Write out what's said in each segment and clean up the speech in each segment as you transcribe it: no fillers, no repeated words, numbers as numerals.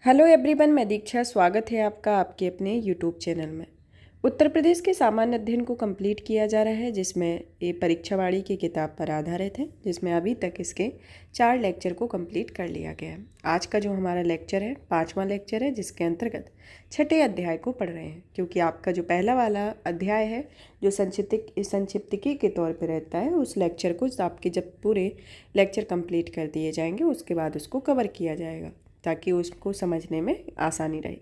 Hello everyone, मैं दीक्षा। स्वागत है आपका आपके अपने यूट्यूब चैनल में। उत्तर प्रदेश के सामान्य अध्ययन को कंप्लीट किया जा रहा है, जिसमें ये परीक्षावाड़ी की किताब पर आधारित है, जिसमें अभी तक इसके 4 लेक्चर को कंप्लीट कर लिया गया है। आज का जो हमारा लेक्चर है 5वां लेक्चर है, जिसके अंतर्गत छठे अध्याय को पढ़ रहे हैं। क्योंकि आपका जो पहला वाला अध्याय है जो संक्षिप्तिकी के तौर पर रहता है, उस लेक्चर को आपके जब पूरे लेक्चर कंप्लीट कर दिए जाएंगे उसके बाद उसको कवर किया जाएगा, ताकि उसको समझने में आसानी रहे।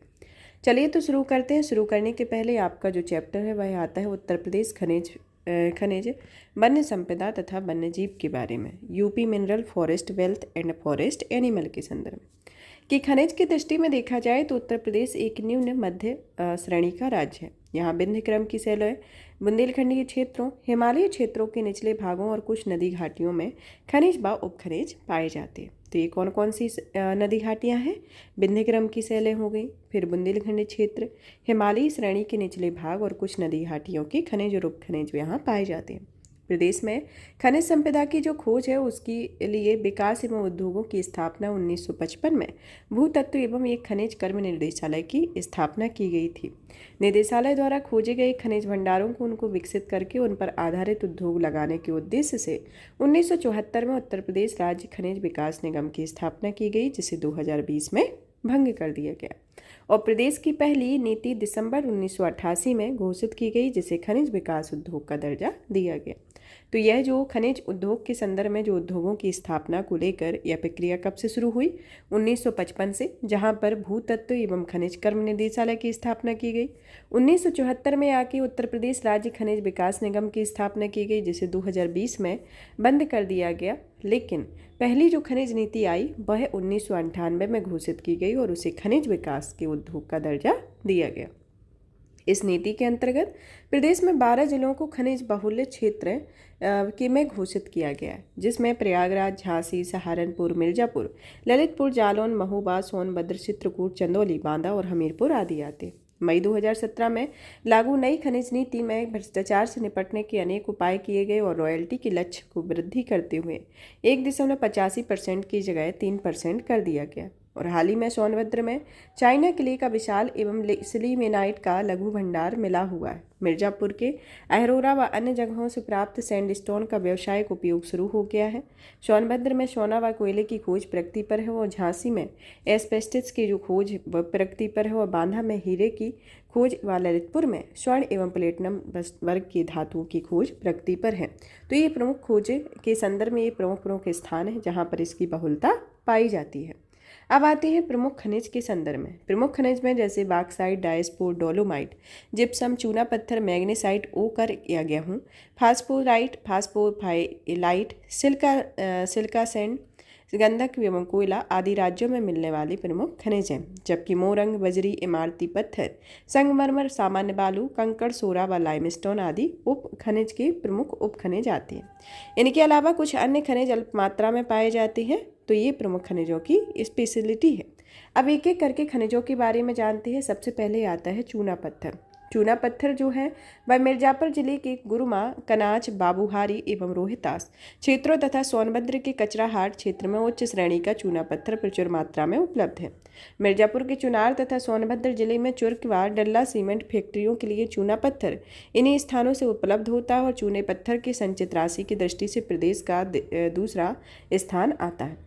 चलिए तो शुरू करते हैं। शुरू करने के पहले आपका जो चैप्टर है वह आता है उत्तर प्रदेश खनिज वन्य संपदा तथा वन्य जीव के बारे में, UP mineral forest wealth and forest animal के संदर्भ में। कि खनिज की दृष्टि में देखा जाए तो उत्तर प्रदेश एक निम्न मध्य श्रेणी का राज्य है। यहाँ विंध्य क्रम की शैलों, बुंदेलखंडीय क्षेत्रों, हिमालयी क्षेत्रों के निचले भागों और कुछ नदी घाटियों में खनिज व उपखनिज पाए जाते हैं। तो ये कौन कौन सी नदी घाटियाँ हैं? विंध्य क्रम की शैलें हो गई, फिर बुंदेलखंडी क्षेत्र, हिमालयी श्रेणी के निचले भाग और कुछ नदी घाटियों की खनिज और उपखनिज यहाँ पाए जाते हैं। प्रदेश में खनिज संपदा की जो खोज है उसके लिए विकास एवं उद्योगों की स्थापना 1955 में भूतत्व एवं एक खनिज कर्म निर्देशालय की स्थापना की गई थी। निदेशालय द्वारा खोजे गए खनिज भंडारों को उनको विकसित करके उन पर आधारित उद्योग लगाने के उद्देश्य से 1974 में उत्तर प्रदेश राज्य खनिज विकास निगम की स्थापना की गई, जिसे 2020 में भंग कर दिया गया। और प्रदेश की पहली नीति दिसंबर 1988 में घोषित की गई, जिसे खनिज विकास उद्योग का दर्जा दिया गया। तो यह जो खनिज उद्योग के संदर्भ में जो उद्योगों की स्थापना को लेकर यह प्रक्रिया कब से शुरू हुई? 1955 से, जहां पर भूतत्व एवं खनिज कर्म निदेशालय की स्थापना की गई। 1974 में आके उत्तर प्रदेश राज्य खनिज विकास निगम की स्थापना की गई, जिसे 2020 में बंद कर दिया गया। लेकिन पहली जो खनिज नीति आई वह 1998 में घोषित की गई और उसे खनिज विकास के उद्योग का दर्जा दिया गया। इस नीति के अंतर्गत प्रदेश में 12 जिलों को खनिज बहुल्य क्षेत्र के में घोषित किया गया है, जिसमें प्रयागराज, झांसी, सहारनपुर, मिर्जापुर, ललितपुर, जालौन, महोबा, सोनभद्र, चित्रकूट, चंदौली, बांदा और हमीरपुर आदि आते हैं। मई 2017 में लागू नई खनिज नीति में भ्रष्टाचार से निपटने के अनेक उपाय किए गए और रॉयल्टी के लक्ष्य को वृद्धि करते हुए 1.85% की जगह 3% कर दिया गया। और हाल ही में सोनभद्र में चाइना क्ले का विशाल एवं सिलीमेनाइट का लघु भंडार मिला हुआ है। मिर्जापुर के अहरोरा व अन्य जगहों से प्राप्त सैंडस्टोन का व्यावसायिक उपयोग शुरू हो गया है। सोनभद्र में सोना व कोयले की खोज प्रगति पर है और झांसी में एस्बेस्टस की जो खोज वह प्रगति पर है और बांधा में हीरे की खोज व ललितपुर में स्वर्ण एवं प्लेटिनम वर्ग की धातुओं की खोज प्रगति पर है। तो ये प्रमुख खोज के संदर्भ में ये प्रमुख स्थान है जहाँ पर इसकी बहुलता पाई जाती है। अब आते हैं प्रमुख खनिज के संदर्भ में। प्रमुख खनिज में जैसे बॉक्साइट, डायस्पोर, डोलोमाइट, जिप्सम, चूना पत्थर, मैग्नेसाइट, ओकर या गेहूँ, फास्फोराइट, फास्फोफाइलाइट, सिलिका सैंड, गंधक एवं कोयला आदि राज्यों में मिलने वाले प्रमुख खनिज हैं। जबकि मोरंग, बजरी, इमारती पत्थर, संगमरमर, सामान्य बालू, कंकड़, सोरा व लाइमस्टोन आदि उप खनिज के प्रमुख उप खनिज आते हैं। इनके अलावा कुछ अन्य खनिज अल्प मात्रा में पाए जाते हैं। तो ये प्रमुख खनिजों की स्पेशलिटी है। अब एक एक करके खनिजों के बारे में जानते हैं। सबसे पहले आता है चूना पत्थर। चूना पत्थर जो है वह मिर्जापुर जिले के गुरुमा, कनाज, बाबूहारी एवं रोहतास क्षेत्रों तथा सोनभद्र के कचराहाट क्षेत्र में उच्च श्रेणी का चूना पत्थर प्रचुर मात्रा में उपलब्ध है। मिर्जापुर के चुनार तथा सोनभद्र जिले में चुर्क व डल्ला सीमेंट फैक्ट्रियों के लिए चूना पत्थर इन्हीं स्थानों से उपलब्ध होता है और चूने पत्थर की संचित राशि की दृष्टि से प्रदेश का दूसरा स्थान आता है।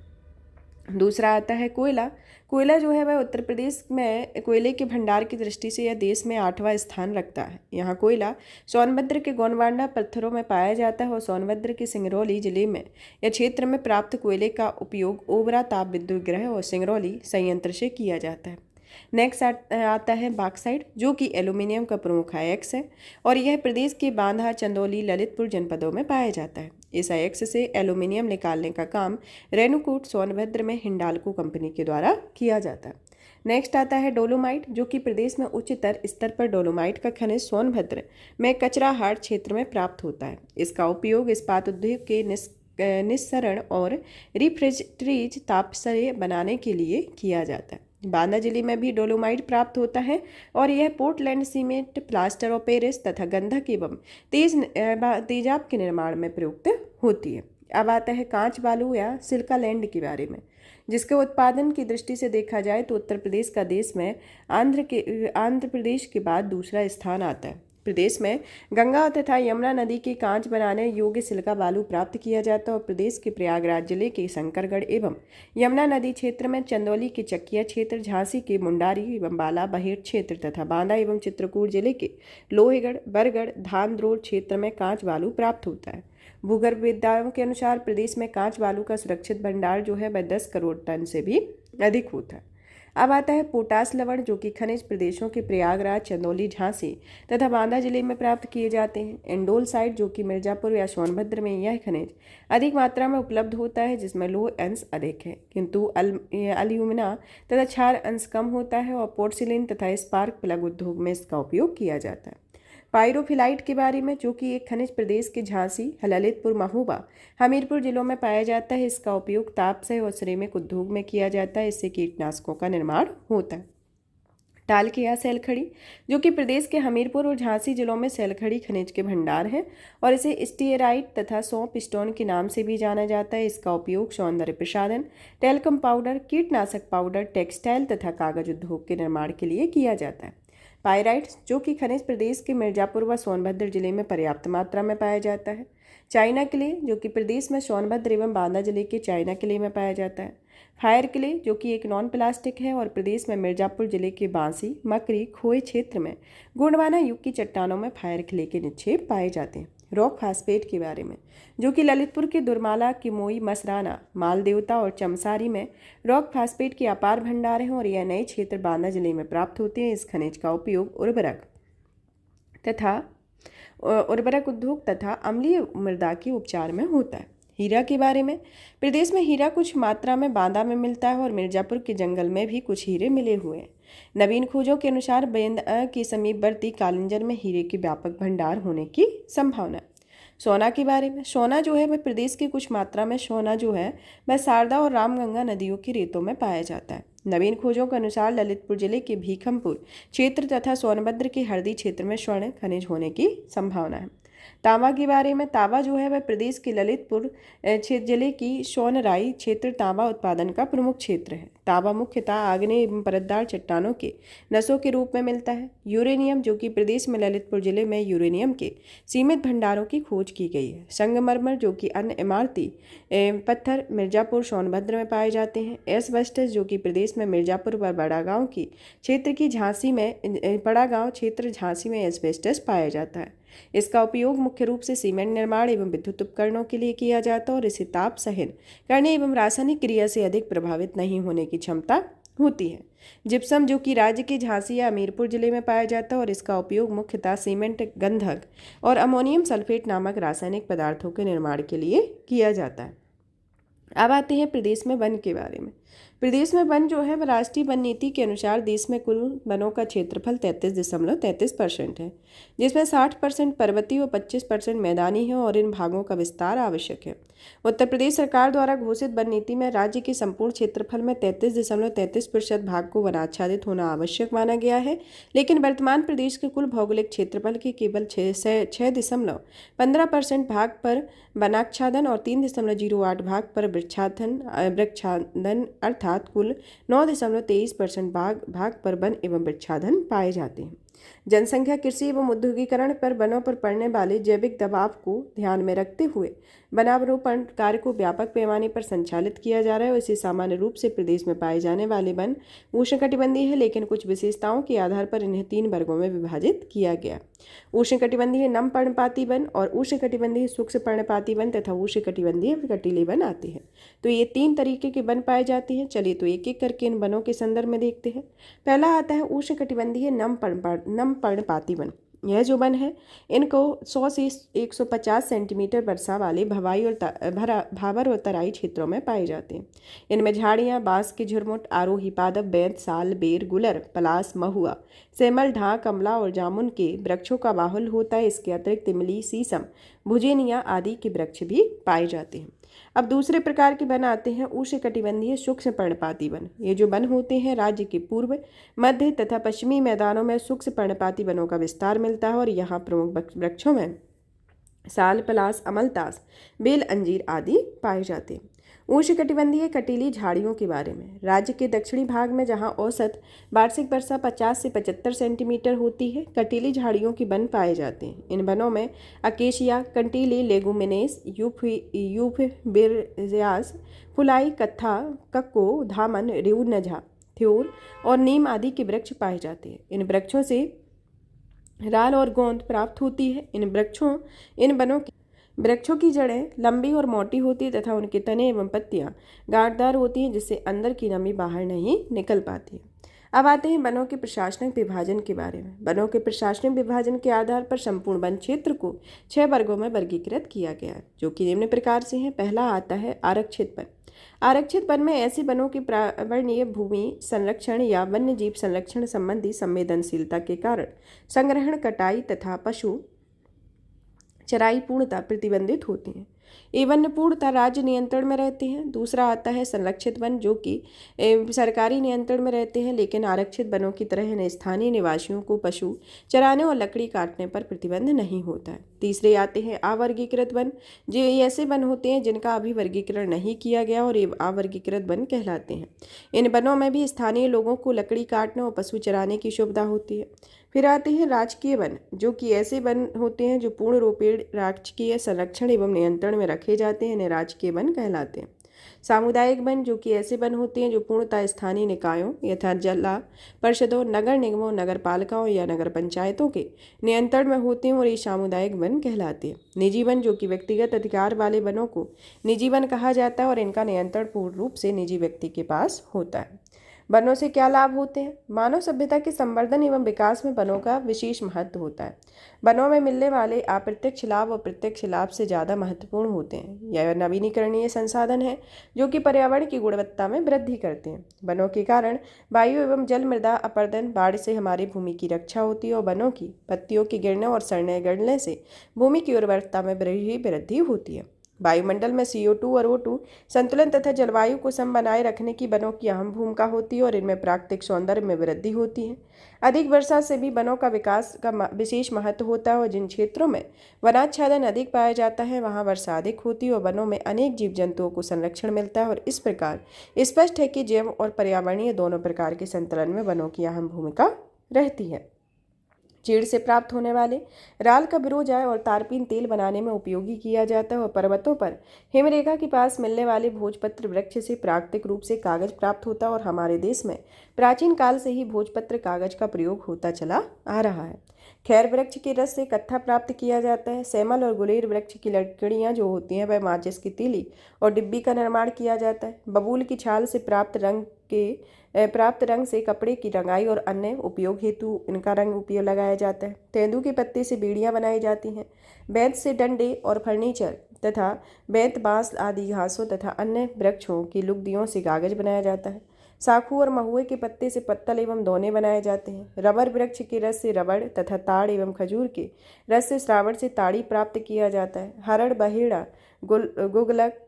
दूसरा आता है कोयला। कोयला जो है वह उत्तर प्रदेश में कोयले के भंडार की दृष्टि से यह देश में 8वां स्थान रखता है। यहाँ कोयला सोनभद्र के गोंडवाना पत्थरों में पाया जाता है और सोनभद्र के सिंगरौली जिले में या क्षेत्र में प्राप्त कोयले का उपयोग ओबरा ताप विद्युत गृह और सिंगरौली संयंत्र से किया जाता है। नेक्स्ट आता है बॉक्साइट, जो कि एल्यूमिनियम का प्रमुख आयक्स है और यह प्रदेश के बांधा, चंदौली, ललितपुर जनपदों में पाया जाता है। इस आयक्स से एल्यूमिनियम निकालने का काम रेणुकूट, सोनभद्र में हिंडाल्को कंपनी के द्वारा किया जाता है। नेक्स्ट आता है डोलोमाइट, जो कि प्रदेश में उच्चतर स्तर पर डोलोमाइट का खनिज सोनभद्र में कचराहाट क्षेत्र में प्राप्त होता है। इसका उपयोग इस्पात उद्योग के निस्सरण और रिफ्रिजरेटरीज तापसरे बनाने के लिए किया जाता है। बांदा जिले में भी डोलोमाइट प्राप्त होता है और यह Portland cement, plaster of Paris तथा गंधक एवं तेजाब के निर्माण में प्रयुक्त होती है। अब आता है कांच बालू या सिलिका लैंड के बारे में। जिसके उत्पादन की दृष्टि से देखा जाए तो उत्तर प्रदेश का देश में आंध्र प्रदेश के बाद दूसरा स्थान आता है। प्रदेश में गंगा तथा यमुना नदी के कांच बनाने योग्य सिलिका बालू प्राप्त किया जाता है और प्रदेश के प्रयागराज जिले के शंकरगढ़ एवं यमुना नदी क्षेत्र में चंदौली के चकिया क्षेत्र, झांसी के मुंडारी एवं बाला बहेड़ क्षेत्र तथा बांदा एवं चित्रकूट जिले के लोहेगढ़, बरगढ़, धानद्रोड़ क्षेत्र में कांच बालू प्राप्त होता है। भूगर्भविद्याओं के अनुसार प्रदेश में कांच बालू का सुरक्षित भंडार जो है वह 10 करोड़ टन से भी अधिक होता है। अब आता है पोटास लवण, जो कि खनिज प्रदेशों के प्रयागराज, चंदौली, झांसी तथा बांदा जिले में प्राप्त किए जाते हैं। एंडोलसाइट, जो कि मिर्जापुर या सोनभद्र में यह खनिज अधिक मात्रा में उपलब्ध होता है, जिसमें लोह अंश अधिक है, किंतु एल्यूमिना तथा क्षार अंश कम होता है और पोर्सिलिन तथा स्पार्क प्लग उद्योग में इसका उपयोग किया जाता है। पायरोफिलाइट के बारे में, जो कि एक खनिज प्रदेश के झांसी, ललितपुर, महोबा, हमीरपुर जिलों में पाया जाता है। इसका उपयोग ताप से और श्रमिक उद्योग में किया जाता है। इससे कीटनाशकों का निर्माण होता है। टालकी या सैलखड़ी, जो कि प्रदेश के हमीरपुर और झांसी जिलों में सैलखड़ी खनिज के भंडार है और इसे स्टीयराइट तथा सौंप स्टोन के नाम से भी जाना जाता है। इसका उपयोग सौंदर्य प्रसाधन, टेल्कम पाउडर, कीटनाशक पाउडर, टेक्सटाइल तथा कागज उद्योग के निर्माण के लिए किया जाता है। पायराइट्स, जो कि खनिज प्रदेश के मिर्जापुर व सोनभद्र जिले में पर्याप्त मात्रा में पाया जाता है। चाइना किले, जो कि प्रदेश में सोनभद्र एवं बांदा जिले के चाइना किले में पाया जाता है। फायर किले, जो कि एक नॉन प्लास्टिक है और प्रदेश में मिर्जापुर जिले के बांसी, मकरी, खोए क्षेत्र में गोंडवाना युग की चट्टानों में फायर किले के निक्षेप पाए जाते हैं। रॉक फास्फेट के बारे में, जो कि ललितपुर के दुर्माला, किमोई, मसराना, मालदेवता और चमसारी में रॉक फास्फेट के अपार भंडार हैं और यह नए क्षेत्र बांदा जिले में प्राप्त होते हैं। इस खनिज का उपयोग उर्वरक उद्योग तथा अम्लीय मृदा के उपचार में होता है। हीरा के बारे में, प्रदेश में हीरा कुछ मात्रा में बांदा में मिलता है और मिर्जापुर के जंगल में भी कुछ हीरे मिले हुए हैं। नवीन खोजों के अनुसार बेंदा के समीपवर्ती कालिंजर में हीरे के व्यापक भंडार होने की संभावना है। सोना के बारे में, सोना जो है वह प्रदेश की कुछ मात्रा में सोना जो है वह शारदा और रामगंगा नदियों की रेतों में पाया जाता है। नवीन खोजों के अनुसार ललितपुर जिले के भीखमपुर क्षेत्र तथा सोनभद्र के हरदी क्षेत्र में स्वर्ण खनिज होने की संभावना है। तांबा के बारे में, तांबा जो है वह प्रदेश के ललितपुर जिले की सोनराई क्षेत्र तांबा उत्पादन का प्रमुख क्षेत्र है। तांबा मुख्यतः आग्नेय एवं परतदार चट्टानों के नसों के रूप में मिलता है। यूरेनियम, जो कि प्रदेश में ललितपुर जिले में यूरेनियम के सीमित भंडारों की खोज की गई है। संगमरमर, जो कि अन्य इमारती पत्थर मिर्जापुर, सोनभद्र में पाए जाते हैं। एस्बेस्टस, जो कि प्रदेश में मिर्जापुर व बड़ागांव की क्षेत्र की झांसी में बड़ागांव क्षेत्र झांसी में एस्बेस्टस पाया जाता है। इसका उपयोग मुख्य रूप से सीमेंट निर्माण एवं विद्युत उपकरणों के लिए किया जाता है और इसे ताप सहन करने एवं रासायनिक क्रिया से अधिक प्रभावित नहीं होने की क्षमता होती है। जिप्सम, जो कि राज्य के झांसी या हमीरपुर जिले में पाया जाता है और इसका उपयोग मुख्यतः सीमेंट, गंधक और अमोनियम सल्फेट नामक रासायनिक पदार्थों के निर्माण के लिए किया जाता है। अब आते हैं प्रदेश में वन के बारे में। प्रदेश में वन जो है वह राष्ट्रीय वन नीति के अनुसार देश में कुल वनों का क्षेत्रफल 33.33% है, जिसमें 60% पर्वतीय और 25% मैदानी है और इन भागों का विस्तार आवश्यक है। उत्तर प्रदेश सरकार द्वारा घोषित वन नीति में राज्य के संपूर्ण क्षेत्रफल में 33.33% भाग को वनाच्छादित होना आवश्यक माना गया है, लेकिन वर्तमान प्रदेश के कुल भौगोलिक क्षेत्रफल के केवल 6.15% भाग पर वनाच्छादन और 3.08 भाग पर वृक्षाच्छादन अर्थात कुल 9.23% भाग पर वन एवं वृक्षाच्छादन पाए जाते हैं। जनसंख्या, कृषि एवं औद्योगिकरण पर वनों पर पड़ने वाले जैविक दबाव को ध्यान में रखते हुए वनारोपण कार्य को व्यापक पैमाने पर संचालित किया जा रहा है। इसे सामान्य रूप से प्रदेश में पाए जाने वाले वन उष्णकटिबंधीय है, लेकिन कुछ विशेषताओं के आधार पर इन्हें 3 वर्गों में विभाजित किया गया। उष्णकटिबंधीय नम पर्णपाती वन और उष्णकटिबंधीय शुष्क पर्णपाती वन तथा उष्णकटिबंधीय कटीले वन आते हैं। तो ये 3 तरीके के वन पाए जाते हैं। चलिए तो एक एक करके इन वनों के संदर्भ में देखते हैं। पहला आता है उष्णकटिबंधीय नम पर्णपाती वन। यह जो वन है इनको 100 से 150 सेंटीमीटर वर्षा वाले भावर और तराई क्षेत्रों में पाए जाते हैं। इनमें झाड़ियाँ, बांस के झुरमुट, आरोही पादप, बेंत, साल, बेर, गुलर, पलास, महुआ, सेमल, ढाक, कमला और जामुन के वृक्षों का बाहुल होता है। इसके अतिरिक्त इमली, शीशम, भुजेनिया आदि के वृक्ष भी पाए जाते हैं। अब दूसरे प्रकार के वन आते हैं उष्णकटिबंधीय सूक्ष्म पर्णपाती वन। ये जो वन होते हैं राज्य के पूर्व, मध्य तथा पश्चिमी मैदानों में सूक्ष्म पर्णपाती वनों का विस्तार मिलता है और यहाँ प्रमुख वृक्षों में साल, पलास, अमलतास, बेल, अंजीर आदि पाए जाते हैं। उष्णकटिबंधीय कटीली झाड़ियों के बारे में। राज्य के दक्षिणी भाग में जहां औसत वार्षिक वर्षा 50 से 75 सेंटीमीटर होती है, कटीली झाड़ियों के वन पाए जाते हैं। इन वनों में अकेशिया, कंटीली, लेगुमिनेस, यूफिबिरयास, फुलाई, कत्था, कक्को, धामन, रेउनझा, थ्योर और नीम आदि के वृक्ष पाए जाते हैं। इन वृक्षों से राल और गोंद प्राप्त होती है। इन वृक्षों की जड़ें लंबी और मोटी होती है तथा उनके तने एवं पत्तियां गांठदार होती हैं, जिससे अंदर की नमी बाहर नहीं निकल पाती है। अब आते हैं वनों के प्रशासनिक विभाजन के बारे में। वनों के प्रशासनिक विभाजन के आधार पर संपूर्ण वन क्षेत्र को 6 वर्गों में वर्गीकृत किया गया है, जो कि निम्न प्रकार से हैं। पहला आता है आरक्षित वन। आरक्षित वन में ऐसे वनों की पर्यावरणीय भूमि संरक्षण या वन्य जीव संरक्षण संबंधी संवेदनशीलता के कारण संग्रहण, कटाई तथा पशु चराई पूर्णतः प्रतिबंधित होती हैं। ये वन पूर्णतः राज्य नियंत्रण में रहते हैं। दूसरा आता है संरक्षित वन, जो कि सरकारी नियंत्रण में रहते हैं, लेकिन आरक्षित वनों की तरह इन स्थानीय निवासियों को पशु चराने और लकड़ी काटने पर प्रतिबंध नहीं होता है। तीसरे आते हैं अवर्गीकृत वन, जो ऐसे वन होते हैं जिनका अभी वर्गीकरण नहीं किया गया और ये अवर्गीकृत वन कहलाते हैं। इन वनों में भी स्थानीय लोगों को लकड़ी काटने और पशु चराने की सुविधा होती है। फिर आते हैं राजकीय वन, जो कि ऐसे वन होते हैं जो पूर्ण रूपेण राजकीय संरक्षण एवं नियंत्रण में रखे जाते हैं, इन्हें राजकीय वन कहलाते हैं। सामुदायिक वन, जो कि ऐसे वन होते हैं जो पूर्णतः स्थानीय निकायों यथा जिला परिषदों, नगर निगमों, नगर पालिकाओं या नगर पंचायतों के नियंत्रण में होते हैं और ये सामुदायिक वन कहलाते हैं। निजी वन, जो कि व्यक्तिगत अधिकार वाले वनों को निजी वन कहा जाता है और इनका नियंत्रण पूर्ण रूप से निजी व्यक्ति के पास होता है। वनों से क्या लाभ होते हैं? मानव सभ्यता के संवर्धन एवं विकास में वनों का विशेष महत्व होता है। वनों में मिलने वाले अप्रत्यक्ष लाभ और प्रत्यक्ष लाभ से ज़्यादा महत्वपूर्ण होते हैं। यह नवीनीकरणीय संसाधन है जो कि पर्यावरण की गुणवत्ता में वृद्धि करते हैं। वनों के कारण वायु एवं जल मृदा अपरदन, बाढ़ से हमारी भूमि की रक्षा होती है और वनों की पत्तियों के गिरने और सड़ने गलने से भूमि की उर्वरता में वृद्धि होती है। वायुमंडल में CO2 और O2 संतुलन तथा जलवायु को सम बनाए रखने की वनों की अहम भूमिका होती है और इनमें प्राकृतिक सौंदर्य में वृद्धि होती है। अधिक वर्षा से भी वनों का विकास का विशेष महत्व होता है और जिन क्षेत्रों में वनाच्छादन अधिक पाया जाता है वहाँ वर्षा अधिक होती है और वनों में अनेक जीव जंतुओं को संरक्षण मिलता है और इस प्रकार स्पष्ट है कि जैव और पर्यावरणीय दोनों प्रकार के संतुलन में वनों की अहम भूमिका रहती है। चीड़ से प्राप्त होने वाले राल का बिरोजाय और तारपीन तेल बनाने में उपयोगी किया जाता है और पर्वतों पर हिमरेखा के पास मिलने वाले भोजपत्र वृक्ष से प्राकृतिक रूप से कागज प्राप्त होता है और हमारे देश में प्राचीन काल से ही भोजपत्र कागज का प्रयोग होता चला आ रहा है। खैर वृक्ष के रस से कत्था प्राप्त किया जाता है। सैमल और गुलेर वृक्ष की लकड़ियाँ जो होती हैं वह माचिस की तीली और डिब्बी का निर्माण किया जाता है। बबूल की छाल से प्राप्त रंग से कपड़े की रंगाई और अन्य उपयोग हेतु इनका रंग उपयोग लगाया जाता है। तेंदू के पत्ते से बीड़ियाँ बनाई जाती हैं। बेंत से डंडे और फर्नीचर तथा बेंत, बांस आदि घासों तथा अन्य वृक्षों की लुगदियों से कागज बनाया जाता है। साखू और महुए के पत्ते से पत्तल एवं दोने बनाए जाते हैं। रबर वृक्ष के रस से रबड़ तथा ताड़ एवं खजूर के रस से श्रावण से ताड़ी प्राप्त किया जाता है। हरड़, बहेड़ा, गुगलक,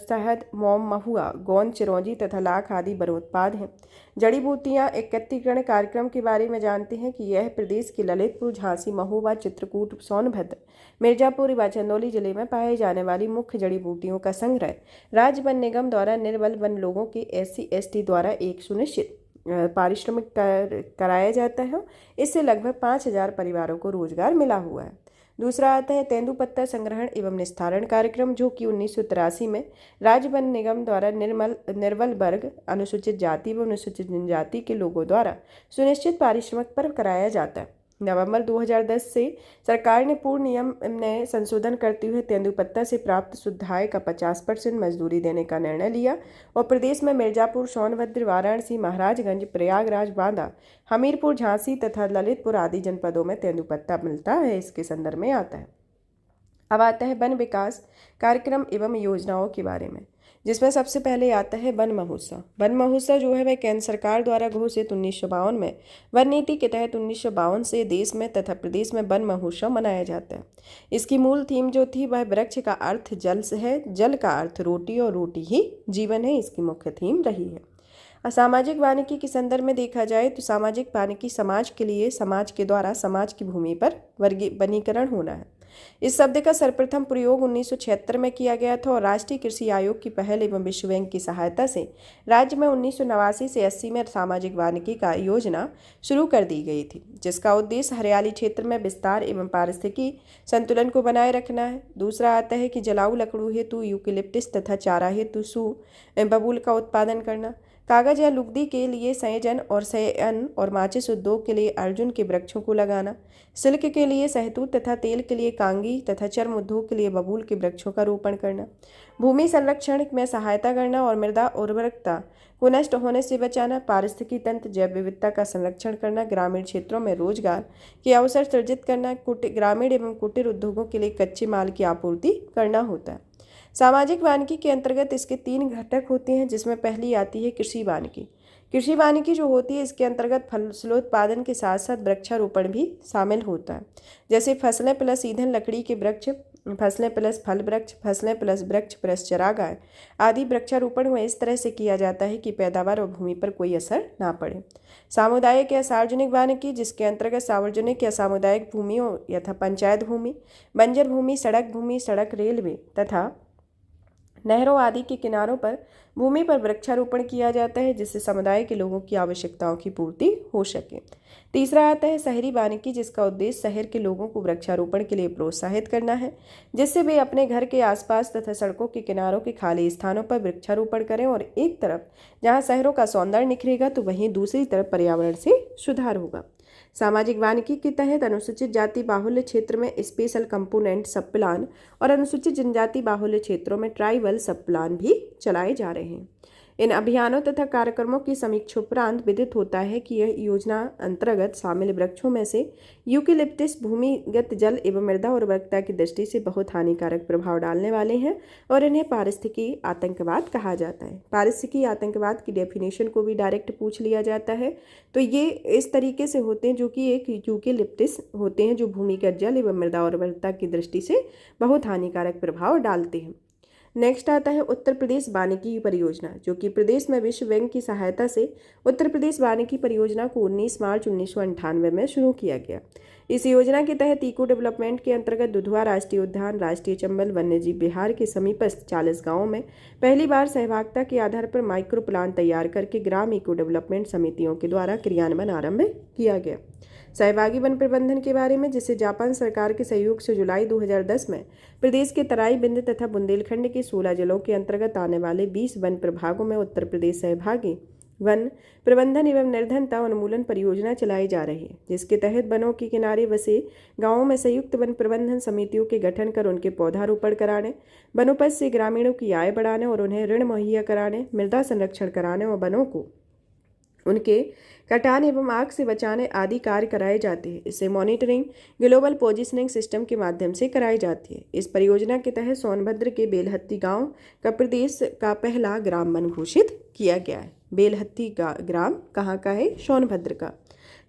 शहद, मोम, महुआ, गोंद, चिरौंजी तथा लाख आदि वनोत्पाद हैं। जड़ी बूटियाँ एकत्रीकरण कार्यक्रम के बारे में जानते हैं कि यह प्रदेश के ललितपुर, झांसी, महोबा, चित्रकूट, सोनभद्र, मिर्जापुर व चंदौली जिले में पाए जाने वाली मुख्य जड़ी बूटियों का संग्रह राज्य वन निगम द्वारा निर्बल वन लोगों के SC/ST द्वारा एक सुनिश्चित पारिश्रमिक कराया जाता है। इससे लगभग 5000 परिवारों को रोजगार मिला हुआ है। दूसरा आता है तेंदुपत्ता संग्रहण एवं निस्तारण कार्यक्रम, जो कि 1983 में राज्य वन निगम द्वारा निर्बल वर्ग, अनुसूचित जाति व अनुसूचित जनजाति के लोगों द्वारा सुनिश्चित पारिश्रमिक पर कराया जाता है। नवंबर 2010 से सरकार ने पूर्ण नियम में संशोधन करते हुए तेंदुपत्ता से प्राप्त शुद्ध आय का 50% मजदूरी देने का निर्णय लिया और प्रदेश में मिर्जापुर, सोनभद्र, वाराणसी, महाराजगंज, प्रयागराज, बांदा, हमीरपुर, झांसी तथा ललितपुर आदि जनपदों में तेंदुपत्ता मिलता है। इसके संदर्भ में आता है। अब आता है वन विकास कार्यक्रम एवं योजनाओं के बारे में, जिसमें सबसे पहले आता है वन महोत्सव। वन महोत्सव जो है वह केंद्र सरकार द्वारा घोषित 1952 में वन नीति के तहत 1952 से देश में तथा प्रदेश में वन महोत्सव मनाया जाता है। इसकी मूल थीम जो थी वह वृक्ष का अर्थ जल से है, जल का अर्थ रोटी और रोटी ही जीवन है, इसकी मुख्य थीम रही है। सामाजिक वानिकी के संदर्भ में देखा जाए तो सामाजिक वानिकी समाज के लिए समाज के द्वारा समाज की भूमि पर वनीकरण होना है। इस शब्द का सर्वप्रथम प्रयोग 1976 में किया गया था और राष्ट्रीय कृषि आयोग की पहल एवं विश्व बैंक की सहायता से राज्य में 1989 से 80 में सामाजिक वानिकी का योजना शुरू कर दी गई थी, जिसका उद्देश्य हरियाली क्षेत्र में विस्तार एवं पारिस्थितिकी संतुलन को बनाए रखना है। दूसरा आता है कि जलाऊ लकड़ों हेतु यूकेलिप्टिस तथा चारा हेतु बबूल का उत्पादन करना, कागज या लुगदी के लिए सयजन और सयन और माचिस उद्योग के लिए अर्जुन के वृक्षों को लगाना, सिल्क के लिए सहतूत तथा तेल के लिए कांगी तथा चर्म उद्योग के लिए बबूल के वृक्षों का रोपण करना, भूमि संरक्षण में सहायता करना और मृदा उर्वरकता को नष्ट होने से बचाना, पारिस्थितिकी तंत्र जैव विविधता का संरक्षण करना, ग्रामीण क्षेत्रों में रोजगार के अवसर सृजित करना, ग्रामीण एवं कुटीर उद्योगों के लिए कच्चे माल की आपूर्ति करना होता है। सामाजिक वानिकी के अंतर्गत इसके 3 घटक होते हैं, जिसमें पहली आती है कृषि वानिकी। कृषि वानिकी जो होती है इसके अंतर्गत फसलोत्पादन के साथ साथ वृक्षारोपण भी शामिल होता है, जैसे फसलें प्लस ईंधन लकड़ी के वृक्ष, फसलें प्लस फल वृक्ष, फसलें प्लस वृक्ष प्लस चारागाह आदि वृक्षारोपण में इस तरह से किया जाता है कि पैदावार और भूमि पर कोई असर ना पड़े। सामुदायिक या सार्वजनिक वानिकी, जिसके अंतर्गत सार्वजनिक या सामुदायिक भूमियों यथा पंचायत भूमि, बंजर भूमि, सड़क, रेलवे तथा नहरों आदि के किनारों पर भूमि पर वृक्षारोपण किया जाता है, जिससे समुदाय के लोगों की आवश्यकताओं की पूर्ति हो सके। तीसरा आता है शहरी वानिकी, जिसका उद्देश्य शहर के लोगों को वृक्षारोपण के लिए प्रोत्साहित करना है, जिससे वे अपने घर के आसपास तथा सड़कों के किनारों के खाली स्थानों पर वृक्षारोपण करें और एक तरफ जहां शहरों का सौंदर्य निखरेगा तो वहीं दूसरी तरफ पर्यावरण से सुधार होगा। सामाजिक वानिकी के तहत अनुसूचित जाति बाहुल्य क्षेत्र में स्पेशल कंपोनेंट सब प्लान और अनुसूचित जनजाति बाहुल्य क्षेत्रों में ट्राइबल सब प्लान भी चलाए जा रहे हैं। इन अभियानों तथा कार्यक्रमों की समीक्षा उपरांत विदित होता है कि यह योजना अंतर्गत शामिल वृक्षों में से यूकेलिप्टिस भूमिगत जल एवं मृदा उर्वरकता की दृष्टि से बहुत हानिकारक प्रभाव डालने वाले हैं और इन्हें पारिस्थितिकी आतंकवाद कहा जाता है। पारिस्थितिकी आतंकवाद की डेफिनेशन को भी डायरेक्ट पूछ लिया जाता है, तो ये इस तरीके से होते हैं जो कि एक यूकेलिप्टिस होते हैं जो भूमिगत जल एवं मृदा उर्वरकता की दृष्टि से बहुत हानिकारक प्रभाव डालते हैं। नेक्स्ट आता है उत्तर प्रदेश वानिकी परियोजना, जो कि प्रदेश में विश्व बैंक की सहायता से उत्तर प्रदेश वानिकी परियोजना को 19 मार्च 1998 में शुरू किया गया। इस योजना के तहत इको डेवलपमेंट के अंतर्गत दुधवा राष्ट्रीय उद्यान, राष्ट्रीय चंबल वन्यजीव विहार के समीपस्थ 40 गांवों में पहली बार सहभागिता के आधार पर माइक्रो प्लान तैयार करके ग्राम इको डेवलपमेंट समितियों के द्वारा क्रियान्वयन आरंभ किया गया। सहभागी वन प्रबंधन के बारे में, जिसे जापान सरकार के सहयोग से जुलाई 2010 में प्रदेश के तराई, बिंद तथा बुंदेलखंड के 16 जिलों के अंतर्गत आने वाले 20 वन प्रभागों में उत्तर प्रदेश सहभागी वन प्रबंधन एवं निर्धनता उन्मूलन परियोजना चलाई जा रही है, जिसके तहत वनों के किनारे बसे गांवों में संयुक्त वन प्रबंधन समितियों के गठन कर उनके पौधारोपण कराने, वनोपज से ग्रामीणों की आय बढ़ाने और उन्हें ऋण मुहैया कराने, मृदा संरक्षण कराने और वनों को उनके कटान एवं आग से बचाने आदि कार्य कराए जाते हैं। इसे मॉनिटरिंग ग्लोबल पोजिशनिंग सिस्टम के माध्यम से कराई जाती है। इस परियोजना के तहत सोनभद्र के बेलहत्ती गांव का प्रदेश का पहला ग्राम वन घोषित किया गया है। बेलहत्ती ग्राम कहाँ का है? सोनभद्र का।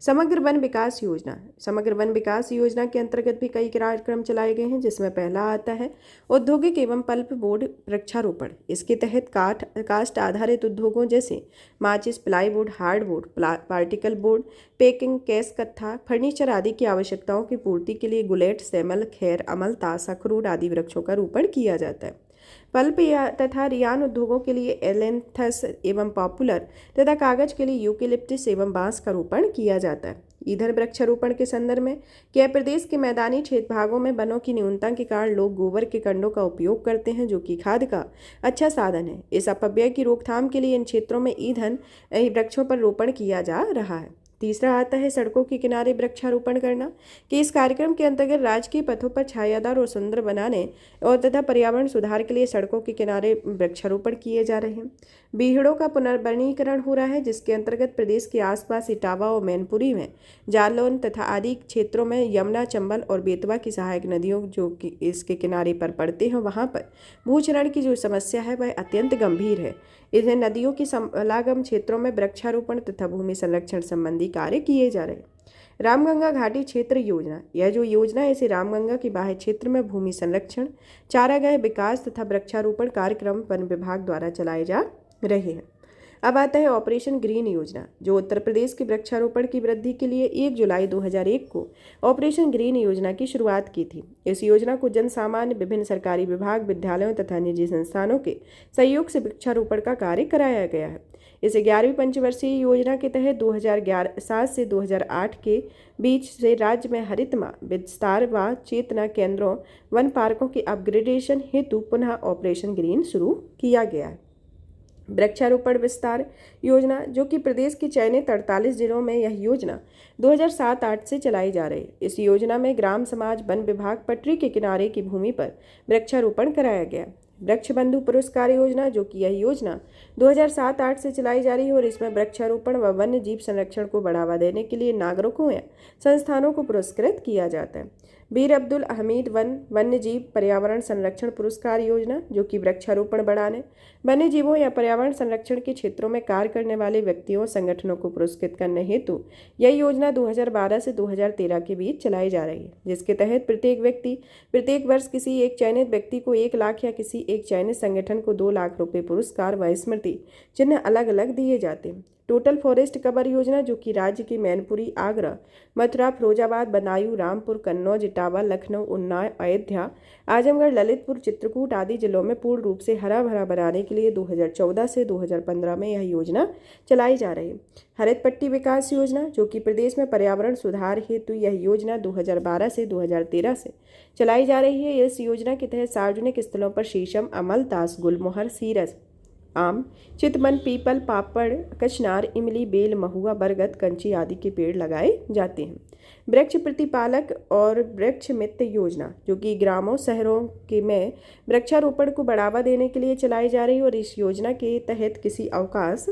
समग्र वन विकास योजना, समग्र वन विकास योजना के अंतर्गत भी कई कार्यक्रम चलाए गए हैं, जिसमें पहला आता है औद्योगिक एवं पल्प बोर्ड वृक्षारोपण। इसके तहत कास्ट आधारित उद्योगों जैसे माचिस, plywood, hardwood, particle board, packing, case कत्था, फर्नीचर आदि की आवश्यकताओं की पूर्ति के लिए गुलेट, सेमल, खैर, अमल, ताश, अखरोट आदि वृक्षों का रोपण किया जाता है। पल्प तथा रियान उद्योगों के लिए एलेंथस एवं पॉपुलर तथा कागज के लिए यूकेलिप्टिस एवं बांस का रोपण किया जाता है। ईंधन वृक्षारोपण के संदर्भ में क्या प्रदेश के मैदानी क्षेत्र भागों में वनों की न्यूनता के कारण लोग गोबर के कंडों का उपयोग करते हैं, जो कि खाद का अच्छा साधन है। इस अपव्यय की रोकथाम के लिए इन क्षेत्रों में ईंधन वृक्षों पर रोपण किया जा रहा है। तीसरा आता है सड़कों के किनारे वृक्षारोपण करना, कि इस कार्यक्रम के अंतर्गत राजकीय पथों पर छायादार और सुंदर बनाने और तथा पर्यावरण सुधार के लिए सड़कों के किनारे वृक्षारोपण किए जा रहे हैं। बीहड़ों का पुनर्वनीकरण हो रहा है, जिसके अंतर्गत प्रदेश के आसपास इटावा और मैनपुरी में जालौन तथा आदि क्षेत्रों में यमुना, चंबल और बेतवा की सहायक नदियों जो कि इसके किनारे पर पड़ते हैं, वहाँ पर भूक्षरण की जो समस्या है वह अत्यंत गंभीर है। इन्हें नदियों की समागम क्षेत्रों में वृक्षारोपण तथा भूमि संरक्षण संबंधी कार्य किए जा रहे हैं। रामगंगा घाटी क्षेत्र योजना, यह जो योजना है इसे रामगंगा के बाह्य क्षेत्र में भूमि संरक्षण, चारागाह विकास तथा वृक्षारोपण कार्यक्रम वन विभाग द्वारा चलाए जा रहे हैं। अब आता है ऑपरेशन ग्रीन योजना, जो उत्तर प्रदेश के वृक्षारोपण की वृद्धि के लिए 1 जुलाई 2001 को ऑपरेशन ग्रीन योजना की शुरुआत की थी। इस योजना को जन सामान्य, विभिन्न सरकारी विभाग, विद्यालयों तथा निजी संस्थानों के सहयोग से वृक्षारोपण का कार्य कराया गया है। इस 11वीं पंचवर्षीय योजना के तहत 2007 से 2008 के बीच से राज्य में हरितमा विस्तार व चेतना केंद्रों, वन पार्कों के अपग्रेडेशन हेतु पुनः ऑपरेशन ग्रीन शुरू किया गया है। वृक्षारोपण विस्तार योजना, जो कि प्रदेश के चयनित 48 जिलों में यह योजना 2007-08 से चलाई जा रही है। इस योजना में ग्राम समाज, वन विभाग, पटरी के किनारे की भूमि पर वृक्षारोपण कराया गया। वृक्ष बंधु पुरस्कार योजना, जो कि यह योजना 2007-08 से चलाई जा रही है और इसमें वृक्षारोपण व वन्य जीव संरक्षण को बढ़ावा देने के लिए नागरिकों या संस्थानों को पुरस्कृत किया जाता है। वीर अब्दुल हमीद वन्य जीव पर्यावरण संरक्षण पुरस्कार योजना, जो कि वृक्षारोपण बढ़ाने, वन्य जीवों या पर्यावरण संरक्षण के क्षेत्रों में कार्य करने वाले व्यक्तियों, संगठनों को पुरस्कृत करने हेतु यह योजना 2012 से 2013 के बीच चलाई जा रही है, जिसके तहत प्रत्येक व्यक्ति प्रत्येक वर्ष किसी एक चयनित व्यक्ति को 1 लाख या किसी एक चयनित संगठन को 2 लाख रुपए पुरस्कार व स्मृति चिन्ह अलग अलग दिए जाते हैं। टोटल फॉरेस्ट कवर योजना, जो कि राज्य की मैनपुरी, आगरा, मथुरा, फिरोजाबाद, बदायूं, रामपुर, कन्नौज, इटावा, लखनऊ, उन्नाव, अयोध्या, आजमगढ़, ललितपुर, चित्रकूट आदि जिलों में पूर्ण रूप से हरा भरा बनाने के लिए 2014 से 2015 में यह योजना चलाई जा रही है। हरित पट्टी विकास योजना, जो कि प्रदेश में पर्यावरण सुधार हेतु यह योजना 2012 से 2013 से चलाई जा रही है। इस योजना के तहत सार्वजनिक स्थलों पर शीशम, अमल, ताश, गुलमोहर, सीरस, आम, चितवन, पीपल, पापड़, कचनार, इमली, बेल, महुआ, बरगद, कंची आदि के पेड़ लगाए जाते हैं। वृक्ष प्रतिपालक और वृक्ष मित्र योजना, जो कि ग्रामों, शहरों के में वृक्षारोपण को बढ़ावा देने के लिए चलाई जा रही है और इस योजना के तहत किसी अवकाश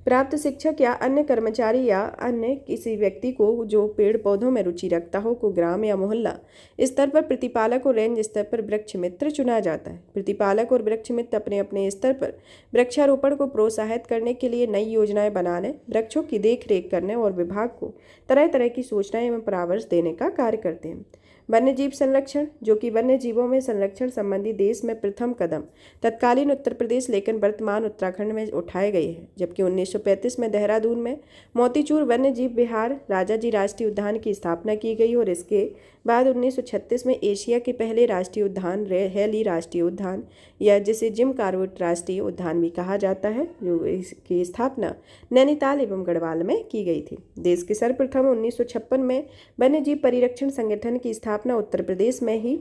प्राप्त शिक्षक या अन्य कर्मचारी या अन्य किसी व्यक्ति को जो पेड़ पौधों में रुचि रखता हो को ग्राम या मोहल्ला स्तर पर प्रतिपालक और रेंज स्तर पर वृक्ष मित्र चुना जाता है। प्रतिपालक और वृक्ष मित्र अपने अपने स्तर पर वृक्षारोपण को प्रोत्साहित करने के लिए नई योजनाएं बनाने, वृक्षों की देखरेख करने और विभाग को तरह तरह की सूचनाएं एवं परामर्श देने का कार्य करते हैं। वन्य जीव संरक्षण, जो कि वन्य जीवों में संरक्षण संबंधी देश में प्रथम कदम तत्कालीन उत्तर प्रदेश लेकिन वर्तमान उत्तराखंड में उठाए गए हैं, जबकि 1935 में देहरादून में मोतीचूर वन्य जीव विहार राजाजी राष्ट्रीय उद्यान की स्थापना की गई और इसके बाद 1936 में एशिया के पहले राष्ट्रीय उद्यान रेहली राष्ट्रीय उद्यान या जिसे जिम कॉर्बेट राष्ट्रीय उद्यान भी कहा जाता है, जो इसकी स्थापना नैनीताल एवं गढ़वाल में की गई थी। देश के सर्वप्रथम 1956 में वन्य जीव परिरक्षण संगठन की स्थापना उत्तर प्रदेश में ही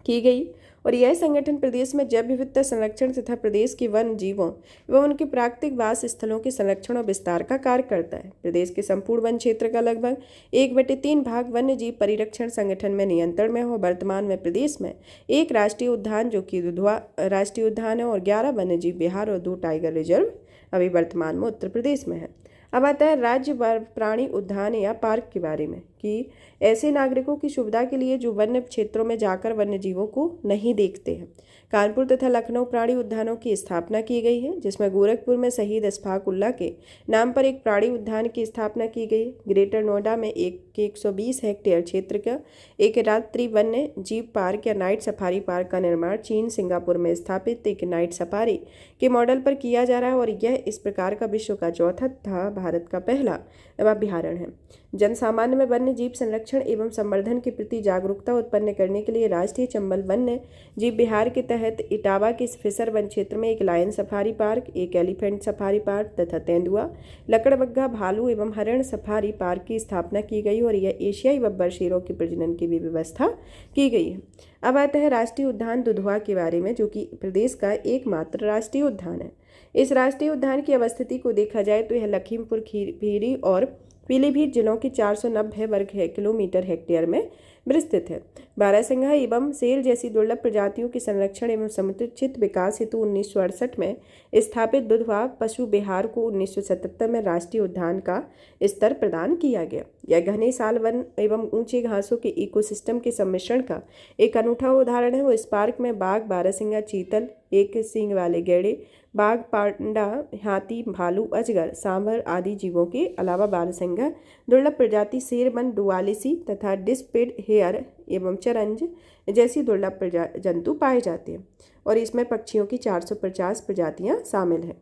की गई और यह संगठन प्रदेश में जैव विविधता संरक्षण तथा प्रदेश के वन जीवों एवं उनके प्राकृतिक वास स्थलों के संरक्षण और विस्तार का कार्य करता है। प्रदेश के संपूर्ण वन क्षेत्र का लगभग 1/3 भाग वन्य जीव परिरक्षण संगठन में नियंत्रण में हो। वर्तमान में प्रदेश में 1 राष्ट्रीय उद्यान, जो कि दुधवा राष्ट्रीय उद्यान है, और 11 वन्य जीव विहार और 2 टाइगर रिजर्व अभी वर्तमान में उत्तर प्रदेश में है। अब आता है राज्य प्राणी उद्यान या पार्क के बारे में, कि ऐसे नागरिकों की सुविधा के लिए जो वन्य क्षेत्रों में जाकर वन्य जीवों को नहीं देखते हैं। कानपुर तथा लखनऊ प्राणी उद्यानों की स्थापना की गई है, जिसमें गोरखपुर में शहीद अशफाक उल्लाह के नाम पर एक प्राणी उद्यान की स्थापना की गई। ग्रेटर नोएडा में 120 हेक्टेयर क्षेत्र का एक रात्रि वन्य जीव पार्क या नाइट सफारी पार्क का निर्माण चीन सिंगापुर में स्थापित एक नाइट सफारी के मॉडल पर किया जा रहा है और यह इस प्रकार का विश्व का चौथा तथा भारत का पहला अभयारण्य है। जन सामान्य में वन्य जीव संरक्षण एवं संवर्धन के प्रति जागरूकता उत्पन्न करने के लिए राष्ट्रीय चंबल वन्य जीव विहार के तहत इटावा के फिसर वन क्षेत्र में एक लायन सफारी पार्क, एक एलिफेंट सफारी पार्क तथा तेंदुआ, लकड़बग्घा, भालू एवं हरण सफारी पार्क की स्थापना की गई और यह एशियाई बब्बर शेरों के प्रजनन की भी व्यवस्था की गई है। अब आता है राष्ट्रीय उद्यान दुधवा के बारे में, जो कि प्रदेश का एकमात्र राष्ट्रीय उद्यान है। इस राष्ट्रीय उद्यान की अवस्थिति को देखा जाए तो यह लखीमपुर खीरी और पीलीभीत जिलों की 490 वर्ग किलोमीटर हेक्टेयर में विस्तृत है। बारहसिंगा एवं सेल जैसी दुर्लभ प्रजातियों के संरक्षण एवं समुचित विकास हेतु 1968 में स्थापित दुधवा पशु विहार को 1977 में राष्ट्रीय उद्यान का स्तर प्रदान किया गया। यह घने साल वन एवं ऊंचे घासों के इकोसिस्टम के सम्मिश्रण का एक अनूठा उदाहरण है। वो इस पार्क में बाघ, बारहसिंगा, चीतल, एक सींग वाले गैंडे, बाघ, पांडा, हाथी, भालू, अजगर, सांभर आदि जीवों के अलावा बारहसिंगा, दुर्लभ प्रजाति शेरबन, डुआलिसी तथा डिस्पिड हेयर एवं चरंज जैसी दुर्लभ जंतु पाए जाते हैं और इसमें पक्षियों की 450 प्रजातियां शामिल हैं।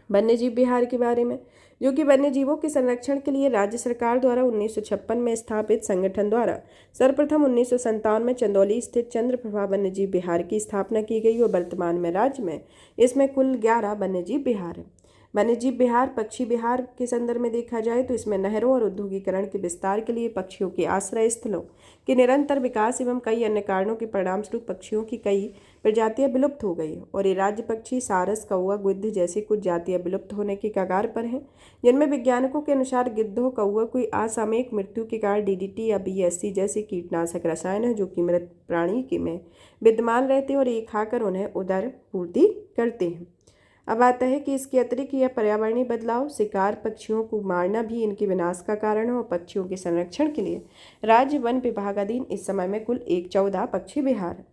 वन्य जीव विहार के बारे में, जो कि वन्य जीवों के संरक्षण के लिए राज्य सरकार द्वारा 1956 में स्थापित संगठन द्वारा सर्वप्रथम 1957 में चंदौली स्थित चंद्रप्रभा वन्य जीव विहार की स्थापना की गई और वर्तमान में राज्य में इसमें कुल 11 वन्य जीव विहार है। वन्य जीव विहार पक्षी विहार के संदर्भ में देखा जाए तो इसमें नहरों और औद्योगिकरण के विस्तार के लिए पक्षियों के आश्रय स्थलों के निरंतर विकास एवं कई अन्य कारणों के परिणामस्वरूप पक्षियों की कई प्रजातियां विलुप्त हो गई और ये राज्य पक्षी सारस, कौवा, गिद्ध जैसी कुछ जातियां विलुप्त होने के कगार पर हैं, जिनमें वैज्ञानिकों के अनुसार गिद्धों, कौवा कोई असामयिक मृत्यु के कारण डीडीटी या बीएससी जैसे कीटनाशक रसायन है जो कि मृत प्राणी के में विद्यमान रहते हैं और ये खाकर उन्हें उदर पूर्ति करते हैं। अब आता है कि इसके अतिरिक्त यह पर्यावरणीय बदलाव, शिकार, पक्षियों को मारना भी इनके विनाश का कारण है और पक्षियों के संरक्षण के लिए राज्य वन विभागाधीन इस समय में कुल 14 पक्षी विहार है।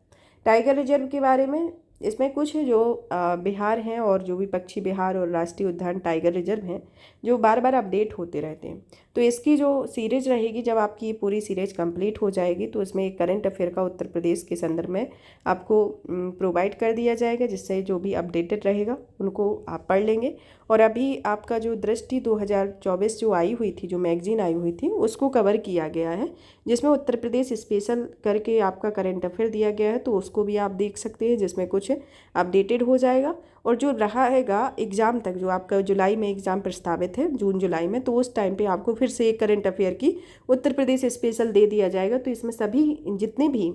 टाइगर रिजर्व के बारे में, इसमें कुछ जो बिहार हैं और जो भी पक्षी बिहार और राष्ट्रीय उद्यान टाइगर रिजर्व हैं जो बार बार अपडेट होते रहते हैं। तो इसकी जो सीरीज रहेगी, जब आपकी ये पूरी सीरीज कंप्लीट हो जाएगी तो इसमें एक करंट अफेयर का उत्तर प्रदेश के संदर्भ में आपको प्रोवाइड कर दिया जाएगा, जिससे जो भी अपडेटेड रहेगा उनको आप पढ़ लेंगे। और अभी आपका जो दृष्टि 2024 जो आई हुई थी, जो मैगजीन आई हुई थी, उसको कवर किया गया है, जिसमें उत्तर प्रदेश स्पेशल करके आपका करंट अफेयर दिया गया है, तो उसको भी आप देख सकते हैं, जिसमें कुछ अपडेटेड हो जाएगा। और जो रहा हैगा एग्ज़ाम तक, जो आपका जुलाई में एग्ज़ाम प्रस्तावित है, जून जुलाई में, तो उस टाइम पे आपको फिर से एक करंट अफेयर की उत्तर प्रदेश स्पेशल दे दिया जाएगा। तो इसमें सभी जितने भी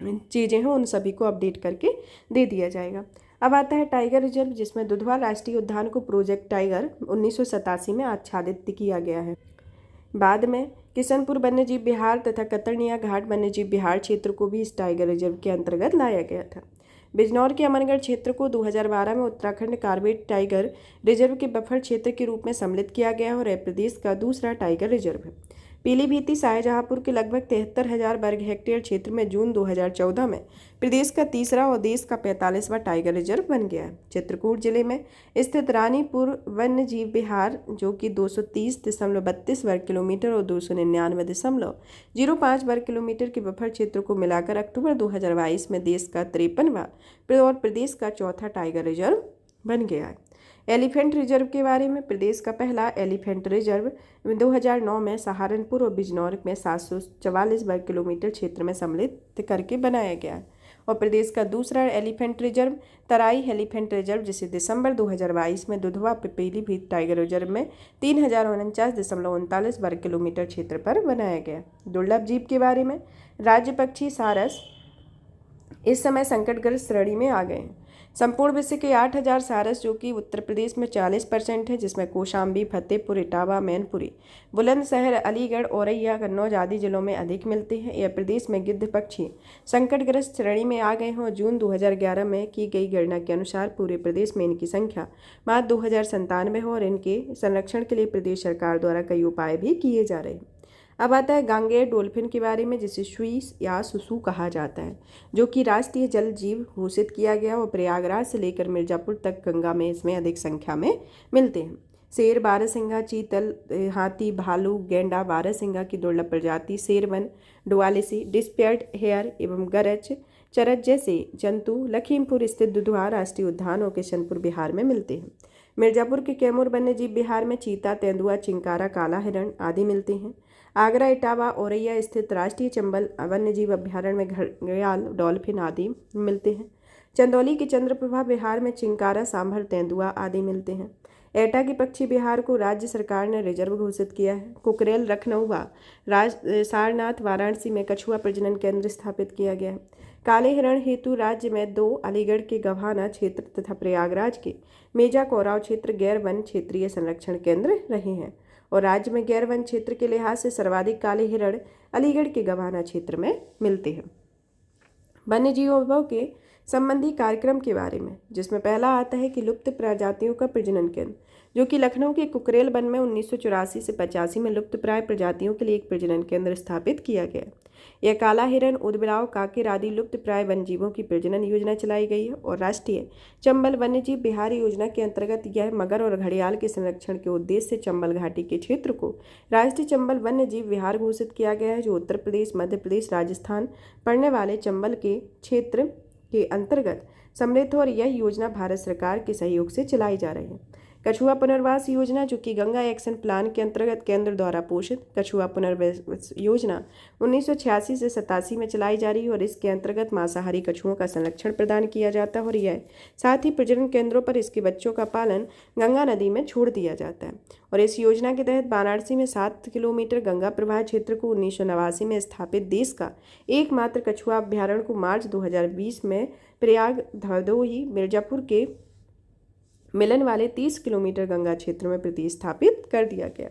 चीज़ें हैं उन सभी को अपडेट करके दे दिया जाएगा। अब आता है टाइगर रिजर्व, जिसमें दुधवा राष्ट्रीय उद्यान को प्रोजेक्ट टाइगर 1987 में आच्छादित किया गया है। बाद में किशनपुर वन्यजीव विहार तथा कतरनिया घाट वन्यजीव विहार क्षेत्र को भी इस टाइगर रिजर्व के अंतर्गत लाया गया था। बिजनौर के अमरगढ़ क्षेत्र को 2012 में उत्तराखंड कार्बेट टाइगर रिजर्व के बफर क्षेत्र के रूप में सम्मिलित किया गया और प्रदेश का दूसरा टाइगर रिजर्व है। पीलीभीत शाहजहांपुर के लगभग 73,000 वर्ग हेक्टेयर क्षेत्र में जून 2014 में प्रदेश का तीसरा और देश का 45वां टाइगर रिजर्व बन गया है। चित्रकूट जिले में स्थित रानीपुर वन्य जीव विहार, जो कि 230.32 वर्ग किलोमीटर और 299.05 वर्ग किलोमीटर के बफर क्षेत्र को मिलाकर अक्टूबर 2022 में देश का 53वां और प्रदेश का चौथा टाइगर रिजर्व बन गया है। एलिफेंट रिजर्व के बारे में, प्रदेश का पहला एलिफेंट रिजर्व 2009 में सहारनपुर और बिजनौर में 744 वर्ग किलोमीटर क्षेत्र में सम्मिलित करके बनाया गया है। और प्रदेश का दूसरा एलिफेंट रिजर्व तराई एलिफेंट रिजर्व, जिसे दिसंबर 2022 में दुधवा पीलीभीत टाइगर रिजर्व में 3049.39 वर्ग किलोमीटर क्षेत्र पर बनाया गया। दुर्लभ जीव के बारे में, राज्य पक्षी सारस इस समय संकटग्रस्त श्रेणी में आ गए हैं। संपूर्ण विश्व के 8,000 सारस, जो कि उत्तर प्रदेश में 40% है, जिसमें कौशाम्बी, फतेहपुर, इटावा, मैनपुरी, बुलंदशहर, अलीगढ़, औरैया, कन्नौज आदि जिलों में अधिक मिलते हैं। यह प्रदेश में गिद्ध पक्षी संकटग्रस्त श्रेणी में आ गए हैं और जून 2011 में की गई गणना के अनुसार पूरे प्रदेश में इनकी संख्या मात्र 2097 है और इनके संरक्षण के लिए प्रदेश सरकार द्वारा कई उपाय भी किए जा रहे हैं। अब आता है गांगेय डॉल्फिन के बारे में, जिसे शुई या सुसु कहा जाता है, जो कि राष्ट्रीय जल जीव घोषित किया गया और प्रयागराज से लेकर मिर्जापुर तक गंगा में इसमें अधिक संख्या में मिलते हैं। शेर, बारहसिंगा, चीतल, हाथी, भालू, गेंडा, बारहसिंगा की दुर्लभ प्रजाति, शेरवन, डुआलिसी, डिस्पेयर्ड हेयर एवं गरज, चरज जैसे जंतु लखीमपुर स्थित दुधवा राष्ट्रीय उद्यान और किशनपुर बिहार में मिलते हैं। मिर्जापुर के कैमूर वन्यजीव विहार में चीता, तेंदुआ, चिंकारा, काला हिरण आदि मिलते हैं। आगरा, इटावा, औरैया स्थित राष्ट्रीय चंबल वन्यजीव अभ्यारण्य में घड़ियाल, डॉल्फिन आदि मिलते हैं। चंदौली के चंद्रप्रभा विहार में चिंकारा, सांभर, तेंदुआ आदि मिलते हैं। एटा के पक्षी विहार को राज्य सरकार ने रिजर्व घोषित किया है। कुकरेल, लखनऊ, सारनाथ, वाराणसी में कछुआ प्रजनन केंद्र स्थापित किया गया है। काले हिरण हेतु राज्य में 2 अलीगढ़ के गभाना क्षेत्र तथा प्रयागराज के मेजा कोराव क्षेत्र गैर वन क्षेत्रीय संरक्षण केंद्र रहे हैं और राज्य में गैर वन क्षेत्र के लिहाज से सर्वाधिक काले हिरण अलीगढ़ के गभाना क्षेत्र में मिलते हैं। वन्यजीव विभाग के संबंधी कार्यक्रम के बारे में, जिसमें पहला आता है कि लुप्त प्रजातियों का प्रजनन केंद्र, जो कि लखनऊ के कुकरेल वन में 1984 से 85 में लुप्त प्राय प्रजातियों के लिए एक प्रजनन केंद्र स्थापित किया गया। यह काला हिरन, ऊदबिलाव, काकिर आदि लुप्त प्राय वन्यजीवों की प्रजनन योजना चलाई गई है और राष्ट्रीय चंबल वन्यजीव बिहार योजना के अंतर्गत यह मगर और घड़ियाल के संरक्षण के उद्देश्य से चंबल घाटी के क्षेत्र को राष्ट्रीय चंबल वन्यजीव विहार घोषित किया गया है, जो उत्तर प्रदेश, मध्य प्रदेश, राजस्थान पड़ने वाले चंबल के क्षेत्र के अंतर्गत सम्मिलित हो और यह योजना भारत सरकार के सहयोग से चलाई जा रही है। कछुआ पुनर्वास योजना, जो कि गंगा एक्शन प्लान के अंतर्गत केंद्र द्वारा पोषित कछुआ पुनर्वास योजना 1986 से 87 में चलाई जा रही है और इसके अंतर्गत मांसाहारी कछुओं का संरक्षण प्रदान किया जाता है और यह साथ ही प्रजनन केंद्रों पर इसके बच्चों का पालन गंगा नदी में छोड़ दिया जाता है। और इस योजना के तहत वाराणसी में 7 किलोमीटर गंगा प्रवाह क्षेत्र को 1989 में स्थापित देश का एकमात्र कछुआ अभ्यारण्य को मार्च 2020 में प्रयाग, भदोही, मिर्जापुर के मिलन वाले 30 किलोमीटर गंगा क्षेत्र में प्रतिस्थापित कर दिया गया।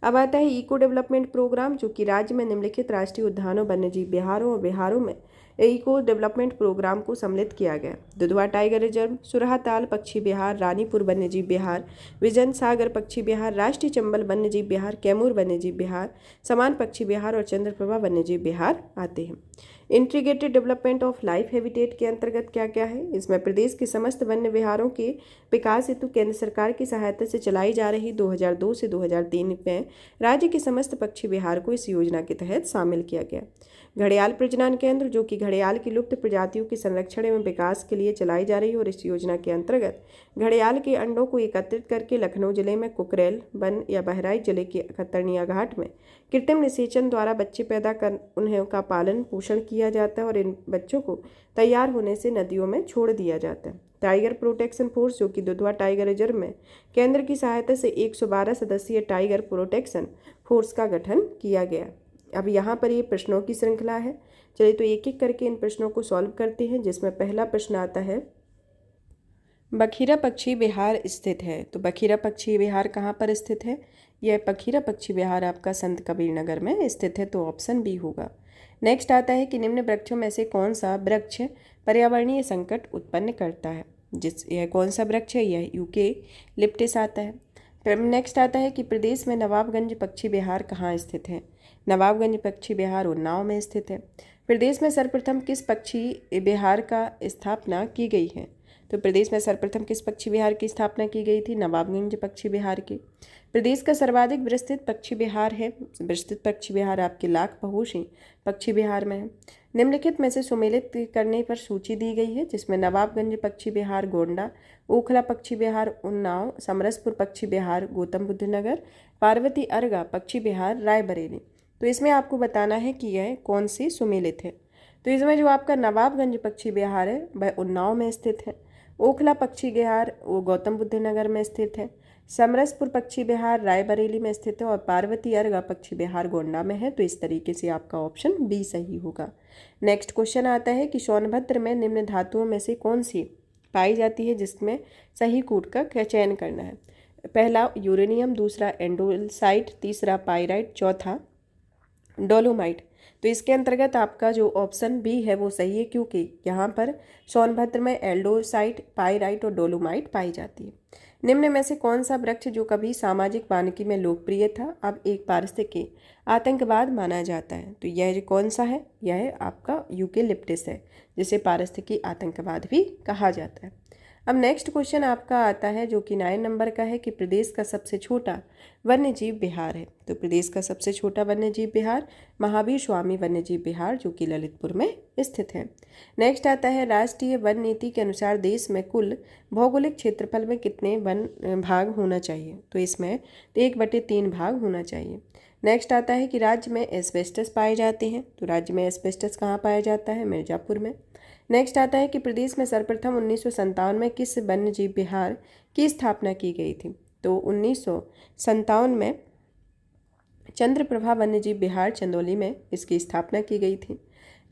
अब आता है इको डेवलपमेंट प्रोग्राम, जो कि राज्य में निम्नलिखित राष्ट्रीय उद्यानों, वन्यजीव बिहारों और बिहारों में इको डेवलपमेंट प्रोग्राम को सम्मिलित किया गया। दुधवा टाइगर रिजर्व, सुरहाताल पक्षी बिहार, रानीपुर वन्यजीव बिहार, विजन सागर पक्षी बिहार, राष्ट्रीय चंबल वन्यजीव बिहार, कैमूर वन्यजीव बिहार, समान पक्षी बिहार और चंद्रप्रभा वन्यजीव बिहार आते हैं। Integrated development of life habitat के अंतर्गत क्या क्या है? इसमें प्रदेश के समस्त वन्य विहारों के विकास हेतु केंद्र सरकार की सहायता से चलाई जा रही 2002 से 2003 में राज्य के समस्त पक्षी विहार को इस योजना के तहत शामिल किया गया। घड़ियाल प्रजनन केंद्र, जो कि घड़ियाल की लुप्त प्रजातियों के संरक्षण एवं विकास के लिए चलाई जा रही है और इस योजना के अंतर्गत घड़ियाल के अंडों को एकत्रित करके लखनऊ जिले में कुकरेल वन या बहराइच जिले के कतरनिया घाट में कृत्रिम निषेचन द्वारा बच्चे पैदा कर उन्हें का पालन पोषण किया जाता है और इन बच्चों को तैयार होने से नदियों में छोड़ दिया जाता है। टाइगर प्रोटेक्शन फोर्स, जो कि दुधवा टाइगर रिजर्व में केंद्र की सहायता से 112 सदस्यीय टाइगर प्रोटेक्शन फोर्स का गठन किया गया। अब यहाँ पर ये प्रश्नों की श्रृंखला है। चलिए तो एक एक करके इन प्रश्नों को सॉल्व करते हैं, जिसमें पहला प्रश्न आता है, बखीरा पक्षी विहार स्थित है। तो बखीरा पक्षी विहार कहाँ पर स्थित है? यह बखीरा पक्षी विहार आपका संत कबीर नगर में स्थित है, तो ऑप्शन बी होगा। नेक्स्ट आता है कि निम्न वृक्षों में से कौन सा वृक्ष पर्यावरणीय संकट उत्पन्न करता है? यह कौन सा वृक्ष है? यह यूकेलिप्टस आता है। फिर नेक्स्ट आता है कि प्रदेश में नवाबगंज पक्षी विहार कहाँ स्थित है? नवाबगंज पक्षी विहार उन्नाव में स्थित है। प्रदेश में सर्वप्रथम किस पक्षी विहार का स्थापना की गई है? तो प्रदेश में सर्वप्रथम किस पक्षी विहार की स्थापना की गई थी? नवाबगंज पक्षी विहार की। प्रदेश का सर्वाधिक विस्तृत पक्षी विहार है, विस्तृत पक्षी विहार आपके लाख पहुशी पक्षी विहार में है। निम्नलिखित में से सुमेलित करने पर सूची दी गई है, जिसमें नवाबगंज पक्षी विहार गोंडा, ओखला पक्षी विहार उन्नाव, समरसपुर पक्षी विहार गौतम बुद्ध नगर, पार्वती अर्गा पक्षी विहार रायबरेली। तो इसमें आपको बताना है कि यह कौन सी सुमेलित है। तो इसमें जो आपका नवाबगंज पक्षी विहार है वह उन्नाव में स्थित है, ओखला पक्षी विहार वो गौतम बुद्ध नगर में स्थित है, समरसपुर पक्षी विहार रायबरेली में स्थित है और पार्वती अर्गा पक्षी विहार गोंडा में है। तो इस तरीके से आपका ऑप्शन बी सही होगा। नेक्स्ट क्वेश्चन आता है कि सोनभद्र में निम्न धातुओं में से कौन सी पाई जाती है, जिसमें सही कूट का चयन करना है? पहला यूरेनियम, दूसरा एंडोसाइट, तीसरा पाइराइट, चौथा डोलोमाइट। तो इसके अंतर्गत आपका जो ऑप्शन बी है वो सही है, क्योंकि यहाँ पर सोनभद्र में एल्डोसाइट, पाइराइट और डोलोमाइट पाई जाती है। निम्न में से कौन सा वृक्ष जो कभी सामाजिक वानिकी में लोकप्रिय था अब एक पारिस्थितिकी आतंकवाद माना जाता है? तो यह कौन सा है? यह आपका यूकेलिप्टस है, जिसे पारिस्थितिकी आतंकवाद भी कहा जाता है। अब नेक्स्ट क्वेश्चन आपका आता है जो कि 9 नंबर का है कि प्रदेश का सबसे छोटा वन्यजीव विहार है। तो प्रदेश का सबसे छोटा वन्यजीव विहार महावीर स्वामी वन्यजीव विहार, जो कि ललितपुर में स्थित है। नेक्स्ट आता है राष्ट्रीय वन नीति के अनुसार देश में कुल भौगोलिक क्षेत्रफल में कितने वन भाग होना चाहिए? तो इसमें 1/3 भाग होना चाहिए। नेक्स्ट आता है कि राज्य में एस्बेस्टस पाए जाते हैं। तो राज्य में एस्बेस्टस कहाँ पाया जाता है? मिर्जापुर में। नेक्स्ट आता है कि प्रदेश में सर्वप्रथम 1957 में किस वन्यजीव विहार की स्थापना की गई थी? तो 1957 में चंद्रप्रभा वन्यजीव विहार चंदौली में इसकी स्थापना की गई थी।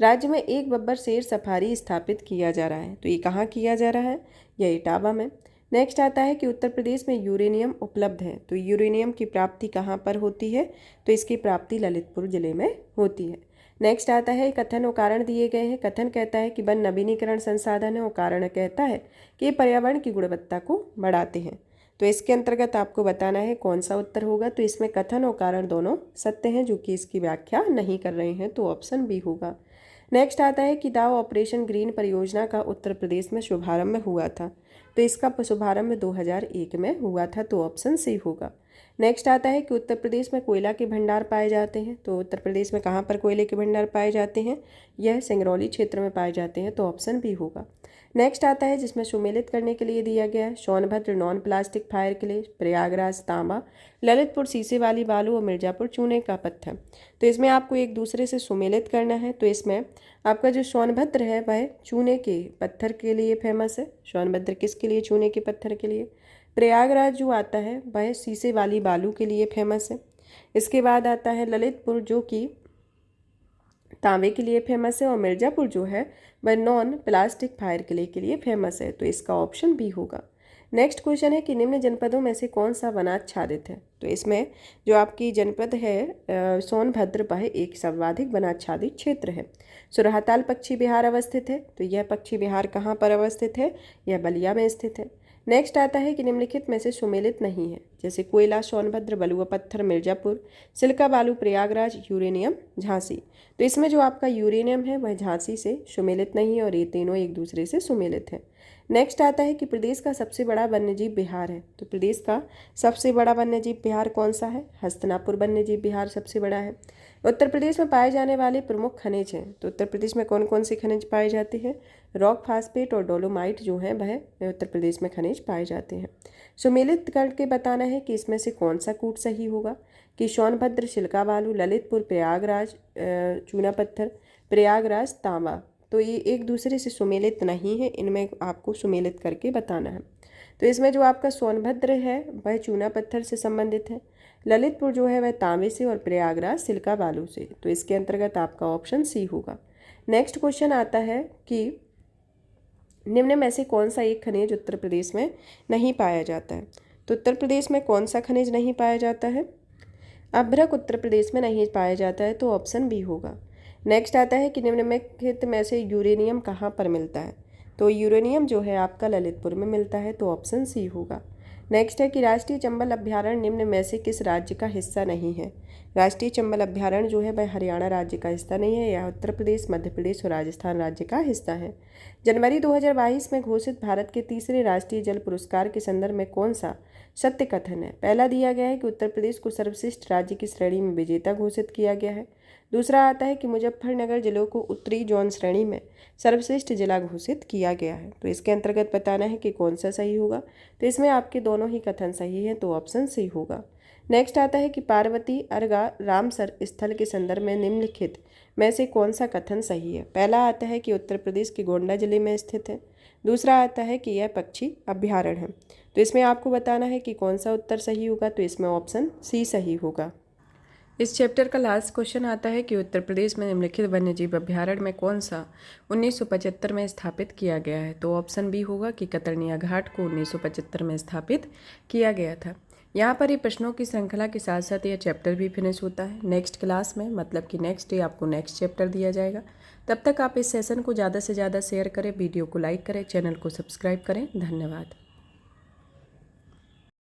राज्य में एक बब्बर शेर सफारी स्थापित किया जा रहा है। तो ये कहाँ किया जा रहा है? यह इटावा में। नेक्स्ट आता है कि उत्तर प्रदेश में यूरेनियम उपलब्ध है। तो यूरेनियम की प्राप्ति कहाँ पर होती है? तो इसकी प्राप्ति ललितपुर जिले में होती है। नेक्स्ट आता है कथन और कारण दिए गए हैं। कथन कहता है कि वन नवीनीकरण संसाधन है और कारण कहता है कि ये पर्यावरण की गुणवत्ता को बढ़ाते हैं। तो इसके अंतर्गत आपको बताना है कौन सा उत्तर होगा। तो इसमें कथन और कारण दोनों सत्य हैं, जो कि इसकी व्याख्या नहीं कर रहे हैं, तो ऑप्शन बी होगा। नेक्स्ट आता है कि दाव ऑपरेशन ग्रीन परियोजना का उत्तर प्रदेश में शुभारंभ हुआ था। तो इसका शुभारंभ 2001 में हुआ था, तो ऑप्शन सी होगा। नेक्स्ट आता है कि उत्तर प्रदेश में कोयला के भंडार पाए जाते हैं। तो उत्तर प्रदेश में कहाँ पर कोयले के भंडार पाए जाते हैं? यह सिंगरौली क्षेत्र में पाए जाते हैं, तो ऑप्शन बी होगा। नेक्स्ट आता है जिसमें सुमेलित करने के लिए दिया गया है Sonbhadra non plastic fire clay, Prayagraj तांबा, ललितपुर शीशे वाली बालू और मिर्जापुर चूने का पत्थर। तो इसमें आपको एक दूसरे से सुमेलित करना है। तो इसमें आपका जो सोनभद्र है वह चूने के पत्थर के लिए फेमस है। सोनभद्र किसके लिए? चूने के पत्थर के लिए। प्रयागराज जो आता है वह शीशे वाली बालू के लिए फेमस है। इसके बाद आता है ललितपुर जो कि तांबे के लिए फेमस है, और मिर्जापुर जो है वह नॉन प्लास्टिक फायर क्ले के लिए फेमस है। तो इसका ऑप्शन बी होगा। नेक्स्ट क्वेश्चन है कि निम्न जनपदों में से कौन सा वनाच्छादित है? तो इसमें जो आपकी जनपद है सोनभद्र वह एक सर्वाधिक वनाच्छादित क्षेत्र है। सुरहताल पक्षी विहार अवस्थित है। तो यह पक्षी विहार कहाँ पर अवस्थित है? यह बलिया में स्थित है। नेक्स्ट आता है कि निम्नलिखित में से सुमेलित नहीं है, जैसे कोयला सोनभद्र, बलुआ पत्थर मिर्जापुर, सिलिका बालू प्रयागराज, यूरेनियम झांसी। तो इसमें जो आपका यूरेनियम है वह झांसी से सुमेलित नहीं है, और ये तीनों एक दूसरे से सुमेलित है। नेक्स्ट आता है कि प्रदेश का सबसे बड़ा वन्यजीव विहार है। तो प्रदेश का सबसे बड़ा वन्यजीव विहार कौन सा है? हस्तिनापुर वन्यजीव विहार सबसे बड़ा है। उत्तर प्रदेश में पाए जाने वाले प्रमुख खनिज हैं। तो उत्तर प्रदेश में कौन कौन से खनिज पाए जाते हैं? रॉक फास्फेट और डोलोमाइट जो है वह उत्तर प्रदेश में खनिज पाए जाते हैं। सुमेलित करके बताना है कि इसमें से कौन सा कूट सही होगा, कि सोनभद्र सिलिका बालू, ललितपुर प्रयागराज चूना पत्थर, प्रयागराज तांबा। तो ये एक दूसरे से सुमेलित नहीं है, इनमें आपको सुमेलित करके बताना है। तो इसमें जो आपका सोनभद्र है वह चूना पत्थर से संबंधित है, ललितपुर जो है वह तांबे से, और प्रयागराज सिलिका बालू से। तो इसके अंतर्गत आपका ऑप्शन सी होगा। नेक्स्ट क्वेश्चन आता है कि निम्न में से कौन सा एक खनिज उत्तर प्रदेश में नहीं पाया जाता है? तो उत्तर प्रदेश में कौन सा खनिज नहीं पाया जाता है? अभ्रक उत्तर प्रदेश में नहीं पाया जाता है, तो ऑप्शन बी होगा। नेक्स्ट आता है कि निम्नलिखित में से यूरेनियम कहाँ पर मिलता है? तो यूरेनियम जो है आपका ललितपुर में मिलता है, तो ऑप्शन सी होगा। नेक्स्ट है कि राष्ट्रीय चंबल अभ्यारण्य निम्न में से किस राज्य का हिस्सा नहीं है? राष्ट्रीय चंबल अभ्यारण्य जो है वह हरियाणा राज्य का हिस्सा नहीं है, यह उत्तर प्रदेश, मध्य प्रदेश और राजस्थान राज्य का हिस्सा है। जनवरी 2022 में घोषित भारत के तीसरे राष्ट्रीय जल पुरस्कार के संदर्भ में कौन सा सत्य कथन है? पहला दिया गया है कि उत्तर प्रदेश को सर्वश्रेष्ठ राज्य की श्रेणी में विजेता घोषित किया गया है। दूसरा आता है कि मुजफ्फरनगर जिलों को उत्तरी जोन श्रेणी में सर्वश्रेष्ठ जिला घोषित किया गया है। तो इसके अंतर्गत बताना है कि कौन सा सही होगा। तो इसमें आपके दोनों ही कथन सही हैं, तो ऑप्शन सी होगा। नेक्स्ट आता है कि पार्वती अर्गा रामसर स्थल के संदर्भ में निम्नलिखित में से कौन सा कथन सही है? पहला आता है कि उत्तर प्रदेश के गोंडा जिले में स्थित है। दूसरा आता है कि यह पक्षी अभ्यारण्य है। तो इसमें आपको बताना है कि कौन सा उत्तर सही होगा। तो इसमें ऑप्शन सी सही होगा। इस चैप्टर का लास्ट क्वेश्चन आता है कि उत्तर प्रदेश में निम्नलिखित वन्यजीव अभ्यारण्य में कौन सा 1975 में स्थापित किया गया है? तो ऑप्शन बी होगा कि कतरनिया घाट को 1975 में स्थापित किया गया था। यहाँ पर ये प्रश्नों की श्रृंखला के साथ साथ यह चैप्टर भी फिनिश होता है। नेक्स्ट क्लास में मतलब कि नेक्स्ट डे आपको नेक्स्ट चैप्टर दिया जाएगा। तब तक आप इस सेशन को ज़्यादा से ज़्यादा शेयर करें, वीडियो को लाइक करें, चैनल को सब्सक्राइब करें। धन्यवाद।